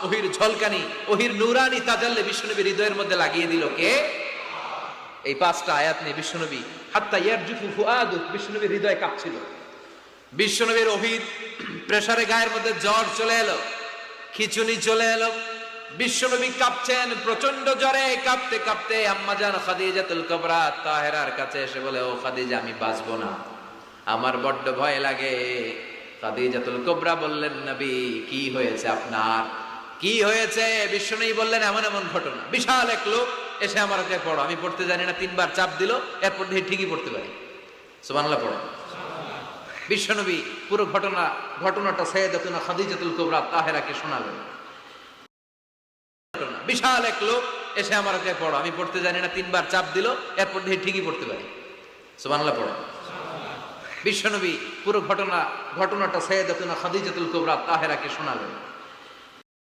ওহির ঝলকানি, ওহির নূরানি তাজাল্লি বিশ্বনবীর হৃদয়ের মধ্যে লাগিয়ে দিল কে? এই 5টা আয়াত নিয়ে বিশ্বনবী হাত্তা ইয়ারজুফু ফুআদু, বিশ্বনবীর হৃদয় কাঁপছিল। বিশ্বনবীর ওহির প্রেসারে গায়ের মধ্যে জ্বর চলে এলো, খিচুনি চলে এলো, বিশ্বনবী কাঁপছেন প্রচন্ড জ্বরে। কাঁপতে কাঁপতে আম্মাজান খাদিজাতুল কুবরা তাহেরার কাছে এসে বলে, ও খাদিজা, আমি বাঁচবো না, আমার বড্ড ভয় লাগে। খাদিজাতুল কুবরা বললেন, নবী কি হয়েছে আপনার, কি হয়েছে? বিশ্বনবী বললেন, এমন এমন ঘটনা। বিশাল এক লোক এসে আমার হাতে পড়ো, আমি পড়তে জানি না, 3বার চাপ দিল, এরপর দিয়ে ঠিকই পড়তে পারি। সুবহানাল্লাহ পড়ো। বিশ্বনবী পুরো ঘটনাটা সাইয়্যিদাতুনা খাদিজাতুল কুবরা তাহেরাকে শোনালেন। বিশাল এক লোক এসে আমার হাতে পড়ো, আমি পড়তে জানি না, 3বার চাপ দিল, এরপর দিয়ে ঠিকই পড়তে পারি। সুবহানাল্লাহ পড়ো। বিশ্বনবী পুরো ঘটনাটা সাইয়্যিদাতুনা খাদিজাতুল কুবরা তাহেরাকে শোনালেন।